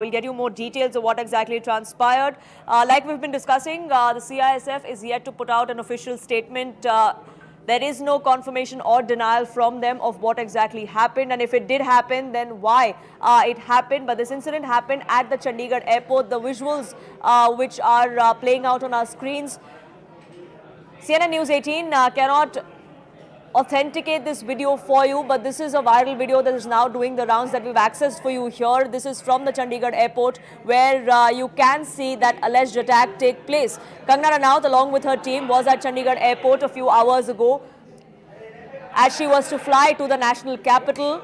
We'll get you more details of what exactly transpired. Like we've been discussing, the CISF is yet to put out an official statement. There is no confirmation or denial from them of what exactly happened, and if it did happen, then why it happened. But this incident happened at the Chandigarh airport. The visuals which are playing out on our screens, CNN News 18 cannot authenticate this video for you, but this is a viral video that is now doing the rounds that we've accessed for you here. This is from the Chandigarh airport, where you can see that alleged attack take place. Kangna Ranaut, along with her team, was at Chandigarh airport a few hours ago as she was to fly to the national capital.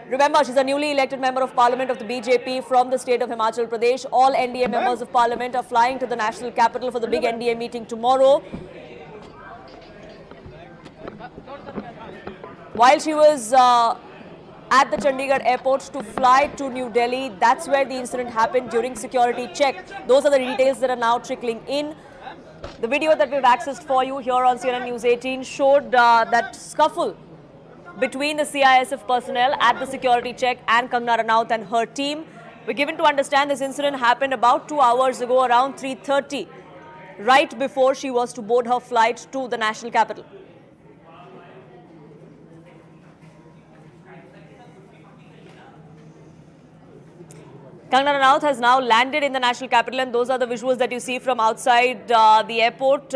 Remember, she's a newly elected member of parliament of the BJP from the state of Himachal Pradesh. All NDA members of parliament are flying to the national capital for the big NDA meeting tomorrow. While she was at the Chandigarh airport to fly to New Delhi, that's where the incident happened during security check. Those are the details that are now trickling in. The video that we've accessed for you here on CNN News 18 showed that scuffle between the CISF personnel at the security check and Kangna Ranaut and her team. We're given to understand this incident happened about 2 hours ago, around 3:30, right before she was to board her flight to the national capital. Kangna Ranaut has now landed in the national capital, and those are the visuals that you see from outside the airport.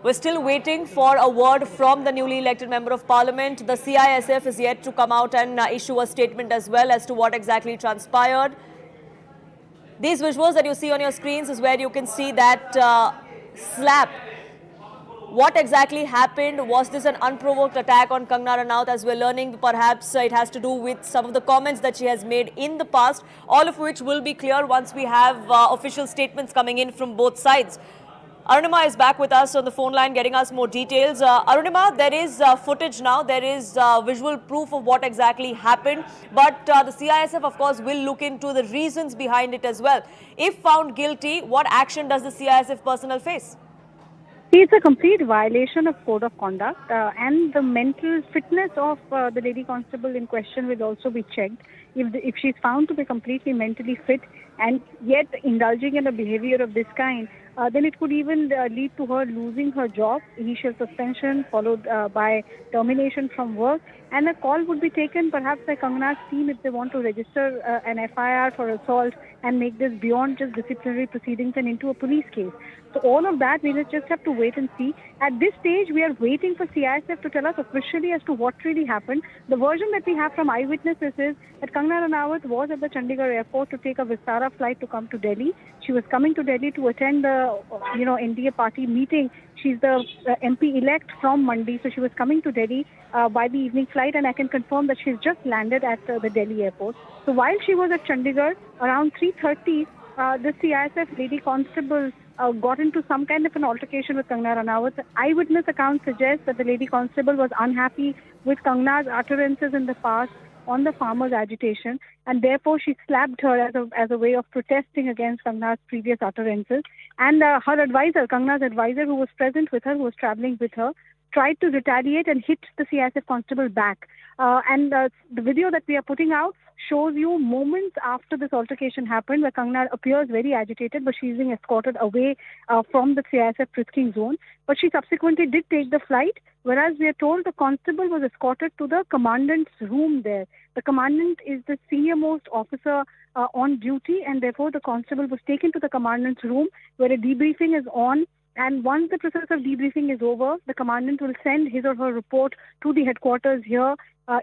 We're still waiting for a word from the newly elected member of parliament. The CISF is yet to come out and issue a statement as well as to what exactly transpired. These visuals that you see on your screens is where you can see that slap. What exactly happened? Was this an unprovoked attack on Kangna Ranaut? As we're learning, perhaps it has to do with some of the comments that she has made in the past, all of which will be clear once we have official statements coming in from both sides. Arunima is back with us on the phone line, getting us more details. Arunima, there is footage now. There is visual proof of what exactly happened. But the CISF, of course, will look into the reasons behind it as well. If found guilty, what action does the CISF personnel face? It's a complete violation of code of conduct, and the mental fitness of the lady constable in question will also be checked. If she's found to be completely mentally fit and yet indulging in a behavior of this kind, then it could even lead to her losing her job, initial suspension followed by termination from work, and a call would be taken perhaps by Kangna's team if they want to register an FIR for assault and make this beyond just disciplinary proceedings and into a police case. So all of that, we just have to wait and see. At this stage, we are waiting for CISF to tell us officially as to what really happened. The version that we have from eyewitnesses is that Kangna Ranaut was at the Chandigarh airport to take a Vistara flight to come to Delhi. She was coming to Delhi to attend the NDA party meeting. She's the MP-elect from Mandi, so she was coming to Delhi by the evening flight, and I can confirm that she's just landed at the Delhi airport. So while she was at Chandigarh, around 3:30, the CISF lady constable got into some kind of an altercation with Kangna Ranaut. Eyewitness accounts suggest that the lady constable was unhappy with Kangna's utterances in the past on the farmers' agitation, and therefore she slapped her as a way of protesting against Kangna's previous utterances. And her advisor, Kangna's advisor, who was present with her, who was traveling with her, tried to retaliate and hit the CISF constable back. The video that we are putting out shows you moments after this altercation happened, where Kangna appears very agitated, but she's being escorted away from the CISF frisking zone. But she subsequently did take the flight, whereas we are told the constable was escorted to the commandant's room there. The commandant is the senior-most officer on duty, and therefore the constable was taken to the commandant's room, where a debriefing is on. And once the process of debriefing is over, the commandant will send his or her report to the headquarters here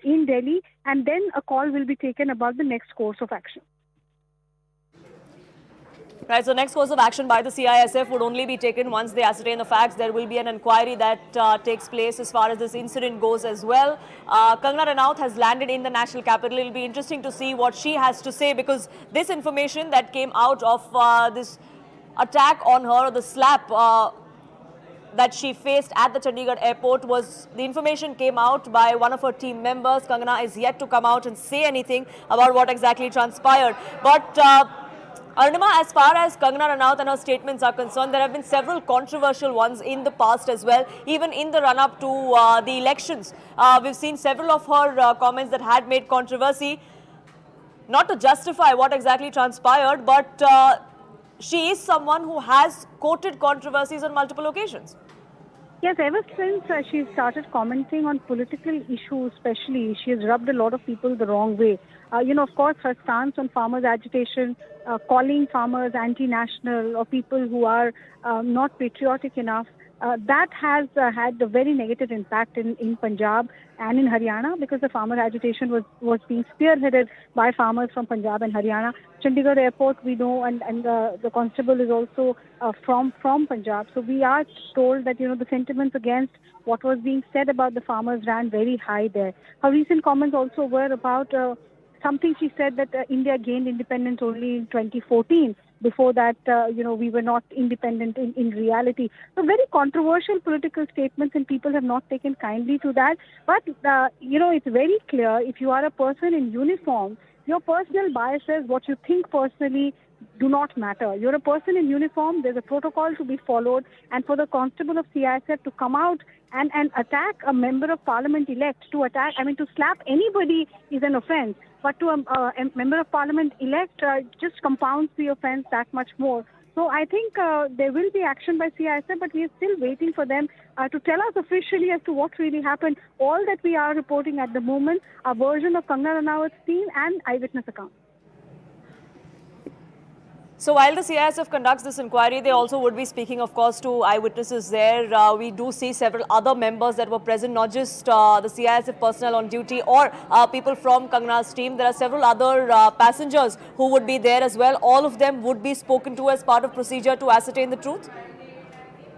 in Delhi, and then a call will be taken about the next course of action. Right, so next course of action by the CISF would only be taken once they ascertain the facts. There will be an inquiry that takes place as far as this incident goes as well. Kangna Ranaut has landed in the national capital. It will be interesting to see what she has to say, because this information that came out of this attack on her, or the slap that she faced at the Chandigarh airport, was the information came out by one of her team members. Kangana is yet to come out and say anything about what exactly transpired. But Arunima, as far as Kangana Ranaut and her statements are concerned, there have been several controversial ones in the past as well, even in the run-up to the elections. We've seen several of her comments that had made controversy. not to justify what exactly transpired, but she is someone who has courted controversies on multiple occasions. Yes, ever since she started commenting on political issues, especially, she has rubbed a lot of people the wrong way. Of course, her stance on farmers' agitation, calling farmers anti-national or people who are not patriotic enough, that has had a very negative impact in Punjab and in Haryana, because the farmer agitation was being spearheaded by farmers from Punjab and Haryana. Chandigarh airport, we know, and the constable is also from Punjab. So we are told that, the sentiments against what was being said about the farmers ran very high there. Her recent comments also were about something she said that India gained independence only in 2014. Before that, we were not independent in reality. So very controversial political statements, and people have not taken kindly to that. But, it's very clear, if you are a person in uniform, your personal biases, what you think personally, do not matter. You're a person in uniform, there's a protocol to be followed, and for the constable of CISF to come out and attack a member of parliament elect, to slap anybody is an offense, but to a member of parliament elect just compounds the offense that much more. So I think there will be action by CISF, but we are still waiting for them to tell us officially as to what really happened. All that we are reporting at the moment are version of Kangna Ranaut's team and eyewitness accounts. So while the CISF conducts this inquiry, they also would be speaking, of course, to eyewitnesses there. We do see several other members that were present, not just the CISF personnel on duty or people from Kangna's team. There are several other passengers who would be there as well. All of them would be spoken to as part of procedure to ascertain the truth.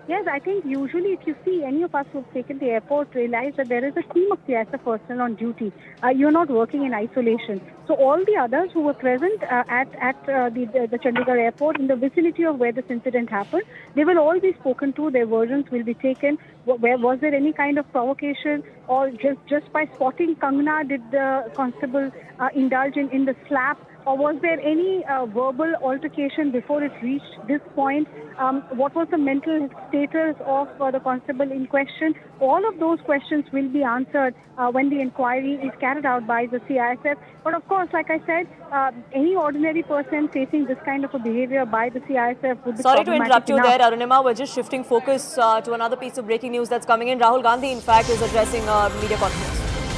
Yes, I think usually if you see any of us who've taken the airport realize that there is a team of CISF personnel on duty. You're not working in isolation. So all the others who were present at the Chandigarh airport in the vicinity of where this incident happened, they will all be spoken to. Their versions will be taken. Was there any kind of provocation, or just by spotting Kangna did the constable indulge in the slap? Or was there any verbal altercation before it reached this point? What was the mental status of the constable in question? All of those questions will be answered when the inquiry is carried out by the CISF. But of course, like I said, any ordinary person facing this kind of a behavior by the CISF would be Sorry to interrupt you enough. there, Arunima. We're just shifting focus to another piece of breaking news that's coming in. Rahul Gandhi, in fact, is addressing a media conference.